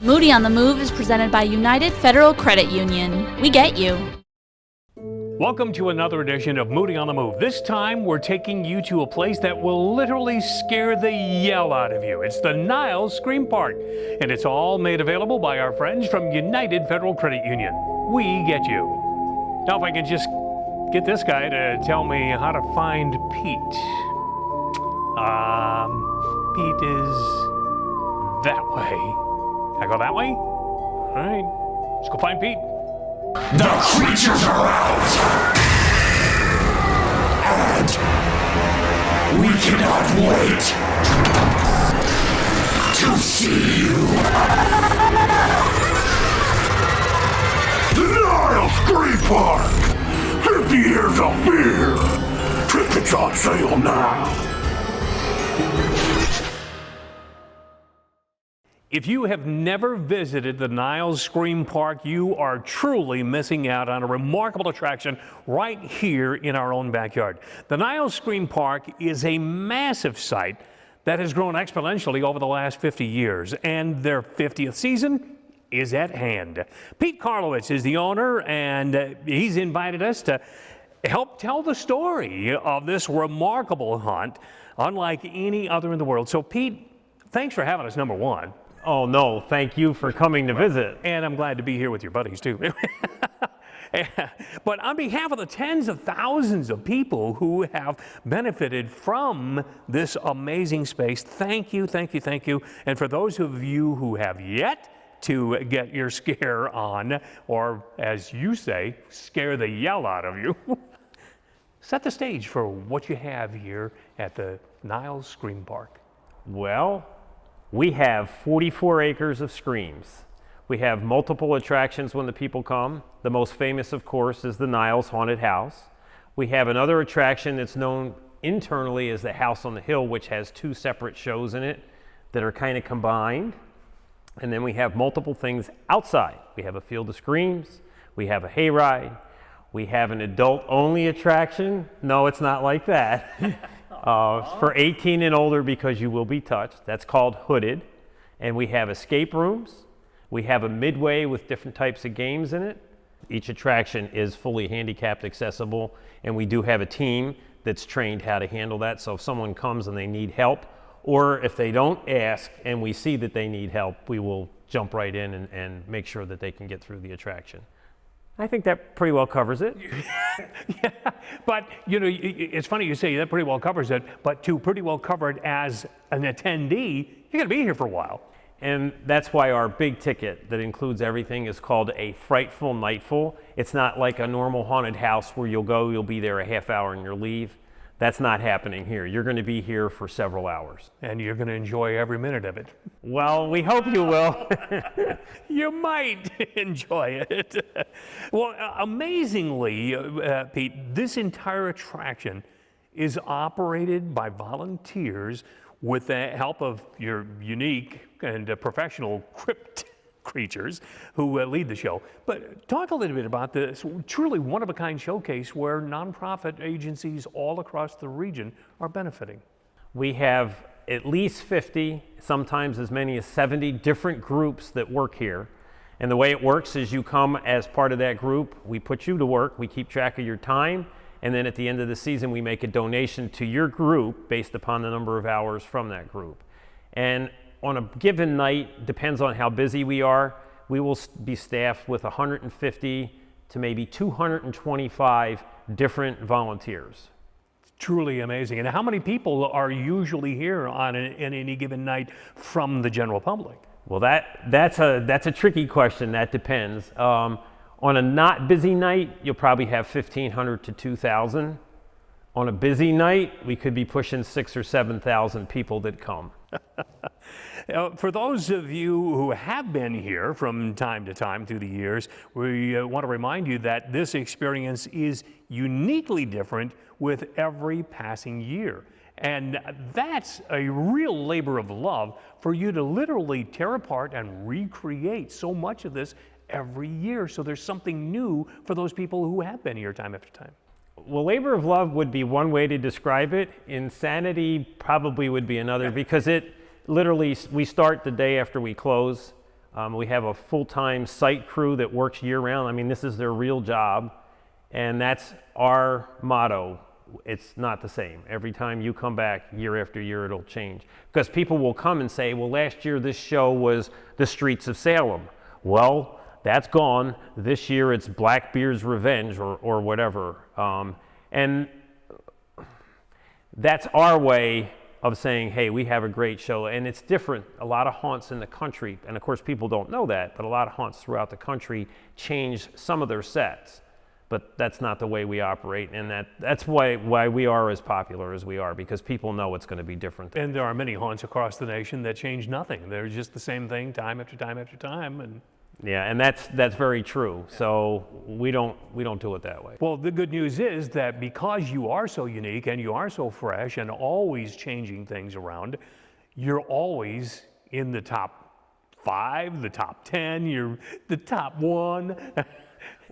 Moody on the Move is presented by United Federal Credit Union. We get you. Welcome to another edition of Moody on the Move. This time we're taking you to a place that will literally scare the yell out of you. It's the Niles Scream Park, and it's all made available by our friends from United Federal Credit Union. We get you. Now, if I can just get this guy to tell me how to find Pete. Pete is that way. I go that way? All right, let's go find Pete. The creatures are out! And we cannot wait to see you! The Niles Scream Park! 50 years of fear! Tickets on sale now! If you have never visited the Niles Scream Park, you are truly missing out on a remarkable attraction right here in our own backyard. The Niles Scream Park is a massive site that has grown exponentially over the last 50 years, and their 50th season is at hand. Pete Karlowicz is the owner, and he's invited us to help tell the story of this remarkable haunt, unlike any other in the world. So, Pete, thanks for having us, number one. Oh, no, thank you for coming to visit. And I'm glad to be here with your buddies, too. But on behalf of the tens of thousands of people who have benefited from this amazing space, thank you, thank you, thank you. And for those of you who have yet to get your scare on, or as you say, scare the yell out of you, set the stage for what you have here at the Niles Scream Park. Well, we have 44 acres of screams. We have multiple attractions when the people come. The most famous, of course, is the Niles Haunted House. We have another attraction that's known internally as the House on the Hill, which has two separate shows in it that are kind of combined. And then we have multiple things outside. We have a Field of Screams. We have a hayride. We have an adult-only attraction. No, it's not like that. For 18 and older, because you will be touched. That's called Hooded. And we have escape rooms. We have a midway with different types of games in it. Each attraction is fully handicapped accessible, and we do have a team that's trained how to handle that. So if someone comes and they need help, or if they don't ask and we see that they need help, we will jump right in and make sure that they can get through the attraction. I think that pretty well covers it. Yeah, but you know, it's funny you say that pretty well covers it, but to pretty well cover it as an attendee, you're gonna be here for a while. And that's why our big ticket that includes everything is called a Frightful Nightful. It's not like a normal haunted house where you'll be there a half hour and you'll leave. That's not happening here. You're going to be here for several hours. And you're going to enjoy every minute of it. Well, we hope you will. You might enjoy it. Well, amazingly, Pete, this entire attraction is operated by volunteers with the help of your unique and professional crypt creatures who lead the show. But talk a little bit about this truly one-of-a-kind showcase where nonprofit agencies all across the region are benefiting. We have at least 50, sometimes as many as 70 different groups that work here. And the way it works is you come as part of that group, we put you to work, we keep track of your time, and then at the end of the season we make a donation to your group based upon the number of hours from that group. And on a given night, depends on how busy we are, we will be staffed with 150 to maybe 225 different volunteers. It's truly amazing. And how many people are usually here on any given night from the general public? Well, that's a tricky question. That depends. On a not busy night, you'll probably have 1,500 to 2,000. On a busy night, we could be pushing 6,000 or 7,000 people that come. For those of you who have been here from time to time through the years, we want to remind you that this experience is uniquely different with every passing year. And that's a real labor of love for you to literally tear apart and recreate so much of this every year. So there's something new for those people who have been here time after time. Well, labor of love would be one way to describe it. Insanity probably would be another, because it literally, we start the day after we close. We have a full-time site crew that works year-round. I mean, this is their real job, and that's our motto. It's not the same. Every time you come back year after year, it'll change. Because people will come and say, well, last year this show was the streets of Salem. Well, that's gone. This year it's Blackbeard's Revenge or whatever. And that's our way of saying, hey, we have a great show. And it's different. A lot of haunts in the country, and of course people don't know that, but a lot of haunts throughout the country change some of their sets. But that's not the way we operate, and that's why we are as popular as we are, because people know it's going to be different. And there are many haunts across the nation that change nothing. They're just the same thing time after time after time. And yeah, and that's very true. So we don't do it that way. well, the good news is that because you are so unique and you are so fresh and always changing things around, you're always in the top 5, the top 10, you're the top 1.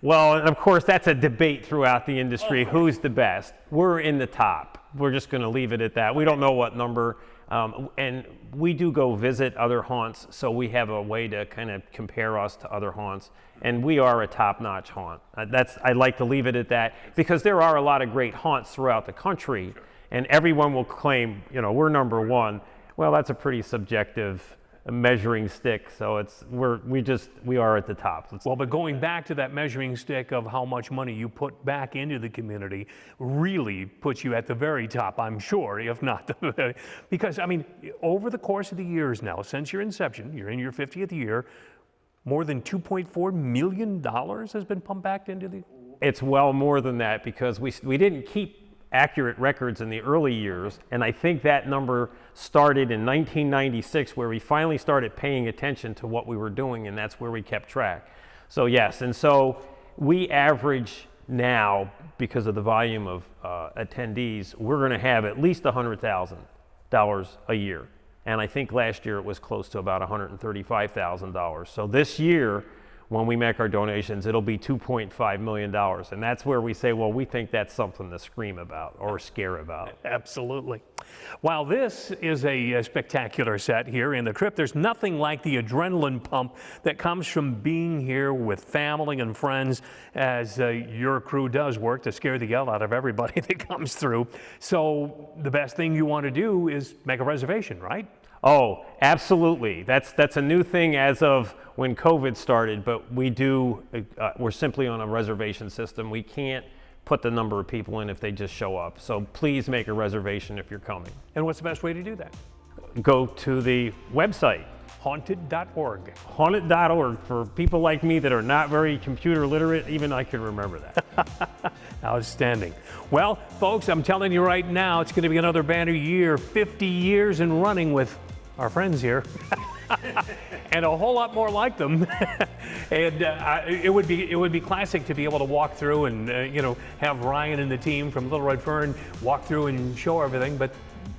Well, and of course, that's a debate throughout the industry. Who's the best? We're in the top. We're just going to leave it at that. We don't know what number. And we do go visit other haunts, so we have a way to kind of compare us to other haunts. And we are a top-notch haunt. I like to leave it at that, because there are a lot of great haunts throughout the country, and everyone will claim, we're number 1. Well, that's a pretty subjective measuring stick, so we are at the top. Well, but going back to that measuring stick of how much money you put back into the community really puts you at the very top, I'm sure, if not the because I mean, over the course of the years now, since your inception, you're in your 50th year, more than $2.4 million has been pumped back into the... It's well more than that, because we didn't keep accurate records in the early years, and I think that number started in 1996, where we finally started paying attention to what we were doing, and that's where we kept track. So yes, and so we average now, because of the volume of attendees, we're going to have at least $100,000 a year, and I think last year it was close to about $135,000. So this year, when we make our donations, it'll be $2.5 million. And that's where we say, well, we think that's something to scream about or scare about. Absolutely. While this is a spectacular set here in the crypt, there's nothing like the adrenaline pump that comes from being here with family and friends, as your crew does work to scare the hell out of everybody that comes through. So the best thing you want to do is make a reservation, right? Oh, absolutely. That's a new thing as of when COVID started, but we're simply on a reservation system. We can't put the number of people in if they just show up. So please make a reservation if you're coming. And what's the best way to do that? Go to the website. Haunted.org. Haunted.org. For people like me that are not very computer literate, even I can remember that. Outstanding. Well, folks, I'm telling you right now, it's going to be another banner year, 50 years and running with our friends here. And a whole lot more like them. And it would be classic to be able to walk through and have Ryan and the team from Little Red Fern walk through and show everything, but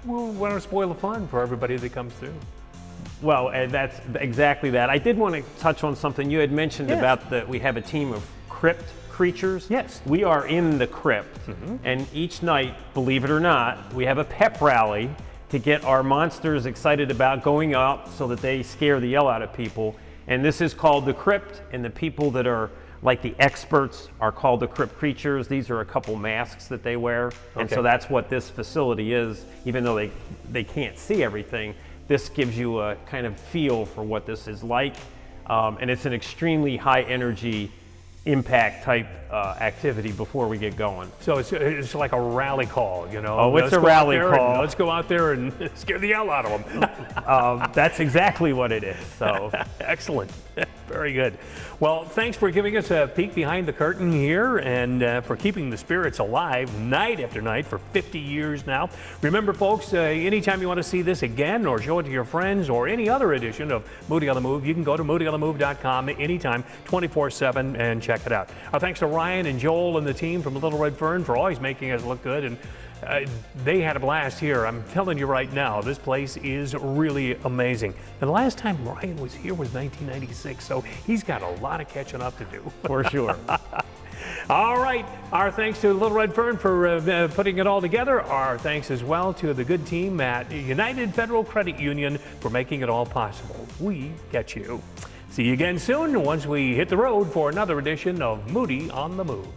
we want to spoil the fun for everybody that comes through. Well, and that's exactly that. I did want to touch on something you had mentioned about that we have a team of crypt creatures. Yes. We are in the crypt, and each night, believe it or not, we have a pep rally to get our monsters excited about going up so that they scare the hell out of people. And this is called the crypt, and the people that are like the experts are called the crypt creatures. These are a couple masks that they wear, and so that's what this facility is. Even though they can't see everything, this gives you a kind of feel for what this is like, and it's an extremely high energy impact type activity before we get going. So it's like a rally call, Oh, it's a rally call. Let's go out there and scare the hell out of them. That's exactly what it is. So excellent. Very good. Well, thanks for giving us a peek behind the curtain here, and for keeping the spirits alive night after night for 50 years now. Remember, folks, anytime you want to see this again or show it to your friends or any other edition of Moody on the Move, you can go to moodyonthemove.com anytime, 24/7, and check it out. Our thanks to Ryan and Joel and the team from Little Red Fern for always making us look good, and they had a blast here. I'm telling you right now, this place is really amazing. And the last time Ryan was here was 1996, so he's got a lot of catching up to do. For sure. All right, our thanks to Little Red Fern for putting it all together. Our thanks as well to the good team at United Federal Credit Union for making it all possible. We get you. See you again soon once we hit the road for another edition of Moody on the Move.